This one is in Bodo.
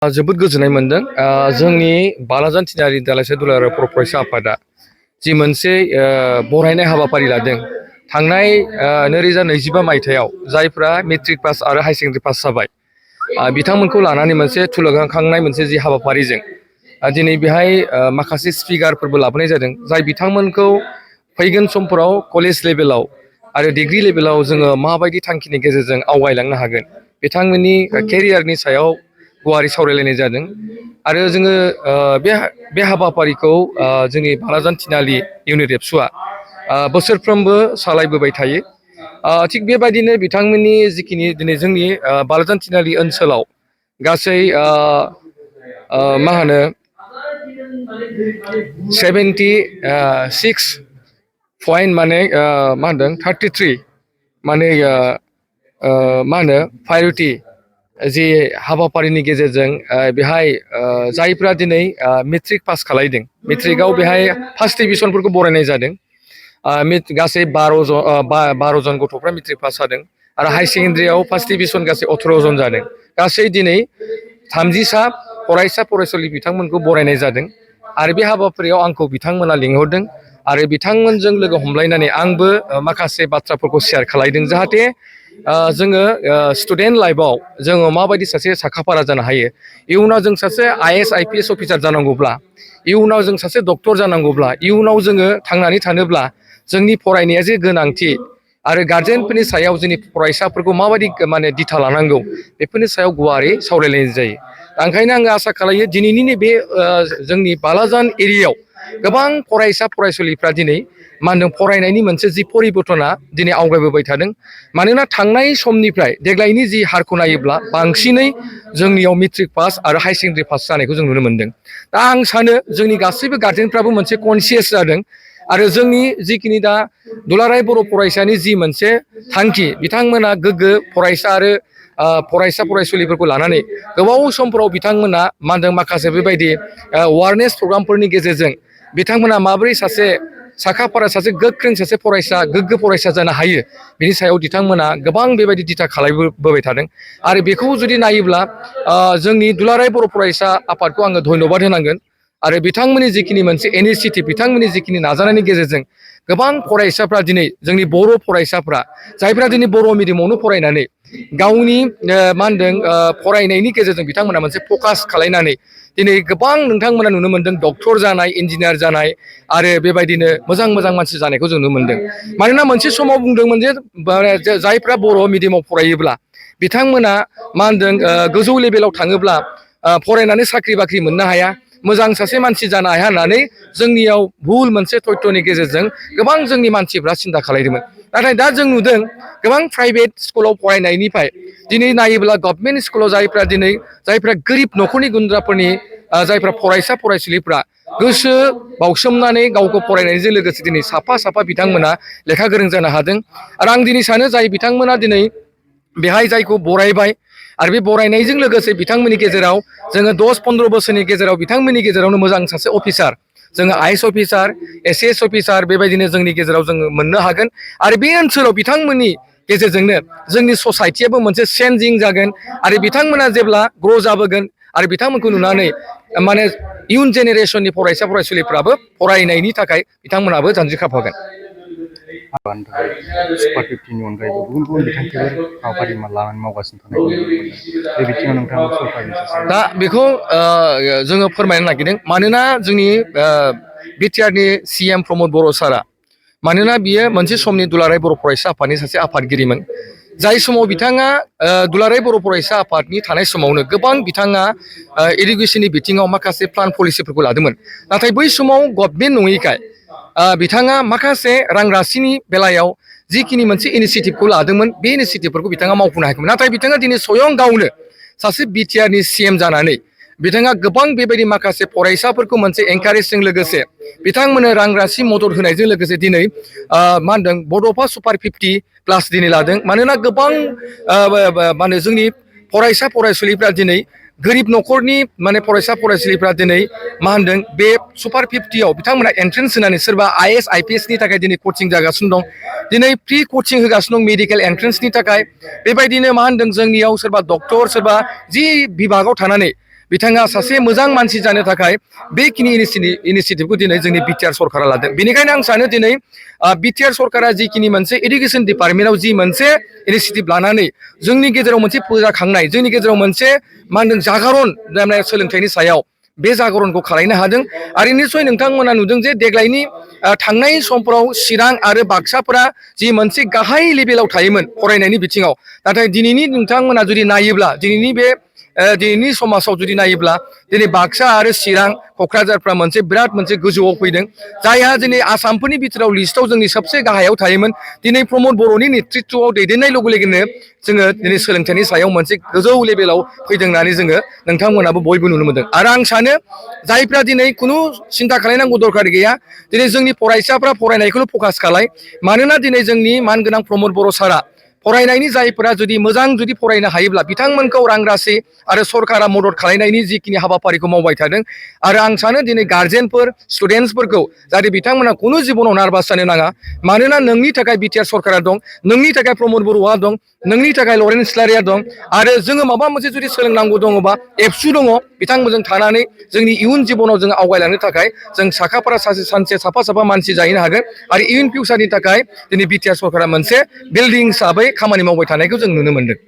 जोबोद गोजोननाय मोनदों जोंनि बालाजान थिनारि दालाइसा दुलाराय बर' फरायसा आफादा जि मोनसे बरायनाय हाबाफारि लादों थांनाय 2025 मायथाइयाव जायफ्रा मेट्रिक पास आरो हाई सेकेन्डारि पास जाबाय बिथांमोनखौ लानानै मोनसे थुलुंगाखांनाय मोनसे जि हाबाफारिजों दिनै बेहाय माखासे स्पिकारफोरबो लाबोनाय जादों जाय बिथांमोनखौ फैगोन समफोराव कलेज लेभेलाव आरो डिग्री लेभेलाव जोङो माबायदि थांखिनि गेजेरजों आवगायलांनो हागोन बिथांमोननि केरियारनि सायाव गुवारै सावरायलायनाय जादों आरो जोङो बे हाबाफारिखौ जोंनि बालाजान थिनालि इउनिट एबसुआ बोसोरफ्रोमबो सालायबोबाय थायो थिग बेबायदिनो बिथांमोननि जिखिनि दिनै जोंनि बालाजान थिनालि ओनसोलाव गासै मा होनो 76 पइन्ट माने मा होनदों 33 माने मा होनो प्रायरिटि जि हाबाफारिनि गेजेरजों बेहाय जायफ्रा दिनै मेट्रिक पास खालायदों मेट्रिकआव बेहाय फार्स्ट डिभिजनफोरखौ बरायनाय जादों गासै 12 जन गथ'फ्रा मेट्रिक पास जादों आरो हाई सेकेन्डारियाव फार्स्ट डिभिजन गासै 18 जन जादों गासै दिनै 30 फरायसा फरायसुलि बिथांमोनखौ बरायनाय जादों आरो बे हाबाफारियाव आंखौ बिथांमोना लिंहरदों आरो बिथांमोनजों लोगो हमलायनानै आंबो माखासे बाथ्राफोरखौ शेयार खालायदों जाहाथे जोङो स्टुडेन्ट लाइफआव जोङो माबायदि सासे साखाफारा जानो हायो इयुनाव जों सासे IAS IPS अफिसार जानांगौब्ला इयुनाव जों सासे डक्टर जानांगौब्ला इयुनाव जोङो थांनानै थानोब्ला जोंनि फरायनाया जे गोनांथि आरो गार्जेनफोरनि सायाव जोंनि फरायसाफोरखौ माबायदि माने दिथा लानांगौ बेफोरनि सायाव गुवारै सावरायलायनाय जायो ओंखायनो आङो आसा खालायो दिनैनि बे जोंनि बालाजान एरियायाव गोबां फरायसा फरायसुलिफ्रा दिनै मा होनदों फरायनायनि मोनसे जि परिबर्तना दिनै आवगायबोबाय थादों मानोना थांनाय समनिफ्राय देग्लायनि जि हारखौ नायोब्ला बांसिनै जोंनियाव मेट्रिक पास आरो हाई सेकेन्डारि पास जानायखौ जों नुनो मोनदों दा आं सानो जोंनि गासैबो गार्जेनफ्राबो मोनसे कनसियास जादों आरो जोंनि जिखिनि दा दुलाराय बर' फरायसानि जि मोनसे थांखि बिथांमोना गोग्गो फरायसा आरो फरायसा फरायसुलिफोरखौ लानानै गोबाव समफोराव बिथांमोना मा होनदों माखासे बेबायदि एवारनेस प्रग्रामफोरनि गेजेरजों बिथांमोना माबोरै सासे साखाफारा सासे गोख्रों सासे फरायसा गोग्गो फरायसा जानो हायो बिनि सायाव बिथांमोना गोबां बेबायदि दिथा खालामबोबाय थादों आरो बेखौ जुदि नायोब्ला जोंनि दुलाराय बर' फरायसा आफादखौ आङो धन्यबाद होनांगोन आरो बिथांमोननि जिखिनि मोनसे इनिसियेटिभ बिथांमोननि जिखिनि नाजानायनि गेजेरजों गोबां फरायसाफ्रा दिनै जोंनि बर' फरायसाफ्रा जायफ्रा दिनै बर' मिडियामावनो फरायनानै गावनि मा होनदों फरायनायनि गेजेरजों बिथांमोना मोनसे फकास खालायनानै दिनै गोबां नोंथांमोना नुनो मोनदों डक्टर जानाय इन्जिनियार जानाय आरो बेबायदिनो मोजां मोजां मानसि जानायखौ जों नुनो मोनदों मानोना मोनसे समाव बुंदोंमोन जे जायफ्रा बर' मिडियामाव फरायोब्ला बिथांमोना मा होनदों गोजौ लेभेलाव थाङोब्ला फरायनानै साख्रि बाख्रि मोननो हाया मोजां सासे मानसि जानो हाया होननानै जोंनियाव भुल मोनसे तथ्यनि गेजेरजों गोबां जोंनि मानसिफ्रा सिन्था खालामदोंमोन नाथाय दा जों नुदों गोबां प्राइभेट स्कुलाव फरायनायनिफ्राय दिनै नायोब्ला गभर्नमेन्ट स्कुलाव जायफ्रा गोरिब न'खरनि गुन्द्राफोरनि जायफ्रा फरायसा फरायसुलिफ्रा गोसो बावसोमनानै गावखौ फरायनायजों लोगोसे दिनै साफा साफा बिथांमोना लेखा गोरों जानो हादों आरो आं दिनै सानो जाय बिथांमोना दिनै बेहाय जायखौ बरायबाय आरो बे बरायनायजों लोगोसे बिथांमोननि गेजेराव जोङो 10-15 बोसोरनि गेजेराव बिथांमोननि गेजेरावनो मोजां सासे अफिसार जोङो IAS अफिसार SS अफिसार बेबायदिनो जोंनि गेजेराव जोङो मोननो हागोन आरो बे ओनसोलाव बिथांमोननि गेजेरजोंनो जोंनि ससाइटियाबो मोनसे चेन्जिं जागोन आरो बिथांमोना जेब्ला ग्र' जाबोगोन आरो बिथांमोनखौ नुनानै माने इयुन जेनेरेसननि फरायसा फरायसुलिफ्राबो फरायनायनि थाखाय बिथांमोनाबो जानजि खाफ्रागोन हाबानि थाखाय सुपार 50नि अनगायैबो गुबुन गुबुन बिथांखिफोर हाबाफारि लानानै मावगासिनो थानायखौ नुनो मोनदों बे बिथिङाव नोंथाङा सरकारनि दा बेखौ जोङो फोरमायनो नागिरदों मानोना जोंनि बिटिआरनि CM प्रमद बर' सारा मानोना बियो मोनसे समनि दुलाराय बर' फरायसा आफादनि सासे आफादगिरिमोन जाय समाव बिथाङा दुलाराय बर' फरायसा आफादनि थानाय समावनो गोबां बिथाङा इडुकेसननि बिथिङाव माखासे प्लान पलिसिफोरखौ लादोंमोन नाथाय बै समाव गभर्नमेन्ट नङैखाय बिथाङा माखासे रां राशिनि बेलायाव जिखिनि मोनसे इनिसियेटिभखौ लादोंमोन बे इनिसियेटिभफोरखौ बिथाङा मावफुंनो हायाखैमोन नाथाय बिथाङा दिनै स्वयं गावनो सासे बिटिआरनि CM जानानै बिथाङा गोबां बेबायदि माखासे फरायसाफोरखौ मोनसे एनकारेजजों लोगोसे बिथांमोननो रां राशि मदद होनायजों लोगोसे दिनै मा होनदों बड'फा सुपार 50 प्लास दिनै लादों मानोना गोबां मा होनो जोंनि फरायसा फरायसुलिफ्रा दिनै गोरिब न'खरनि माने फरायसा फरायसुलिफ्रा दिनै मा होनदों बे सुपार 50आव बिथांमोना एन्ट्रेन्स होनानै सोरबा IAS IPSनि थाखाय दिनै कचिं जागासिनो दं दिनै फ्रि कचिं होगासिनो दं मेडिकेल एन्ट्रेन्सनि थाखाय बेबायदिनो मा होनदों जोंनियाव सोरबा डक्टर सोरबा जि बिभागाव थानानै बिथाङा सासे मोजां मानसि जानो थाखाय बेखिनि इनिसियेटिभखौ दिनै जोंनि बिटिआर सरकारा लादों। बेनिखायनो आं सानो दिनै बिटिआर सरकारा जिखिनि मोनसे इडुकेसन डिपार्टमेन्टआव जि मोनसे इनिसियेटिभ लानानै जोंनि गेजेराव मोनसे फोजाखांनाय, जोंनि गेजेराव मोनसे मा होनदों जागरन सोलोंथाइनि सायाव बे जागरनखौ खालामनो हादों। आरो निस्सय नोंथांमोना नुदों जे देग्लायनि थांनाय समफोराव चिरां आरो बाक्साफोरा जि मोनसे गाहाय लेभेलाव थायोमोन फरायनायनि बिथिङाव, नाथाय दिनैनि नोंथांमोना जुदि नायोब्ला दिनैनि समाजाव जुदि नायोब्ला दिनै बाक्सा आरो चिरां क'क्राझारफ्रा बिराद मोनसे गोजौआव फैदों। जायहा दिनै आसामफोरनि बिथोराव लिस्टआव जोंनि सबसे गाहायाव थायोमोन, दिनै प्रमद बर'नि नेतृत्वआव दैदेननाय लोगो लोगोनो जोङो दिनै सोलोंथाइनि सायाव मोनसे गोजौ लेभेलाव फैदों होननानै जोङो नोंथांमोनाबो बयबो नुनो मोनदों। आरो आं सानो जायफ्रा दिनै खुनु सिन्था खालामनांगौ दरखार गैया, दिनै जोंनि फरायसाफ्रा फरायनायखौल' फकास खालाय। मानोना दिनै जोंनि मानगोनां प्रमद बर' सारा फरायनायनि जायफोरा जुदि मोजां जुदि फरायनो हायोब्ला बिथांमोनखौ रां राशि आरो सरकारा मदद खालामनायनि जिखिनि हाबाफारिखौ मावबाय थादों। आरो आं सानो दिनै गार्जेनफोर स्टुडेन्टसफोरखौ जाहाथे बिथांमोना खुनु जिबनाव नार्भास जानो नाङा। मानोना नोंनि थाखाय बिटिआर सरकारा दं, नोंनि थाखाय प्रमद बर'आ दं, नोंनि थाखाय लरेन्स इस्लारिया दं। आरो जोङो माबा मोनसे जुदि सोलोंनांगौ दङबा एबसु दङ, बिथांमोनजों थानानै जोंनि इयुन जिबनाव जों आवगायलांनो थाखाय जों साखाफारा सानसे साफा मानसि जाहैनो हागोन। आरो इयुन फिउचारनि थाखाय दिनै बिटिआर सरकारा मोनसे बिल्डिं हिसाबै खामानि मावबाय थानायखौ जों नुनो मोनदों।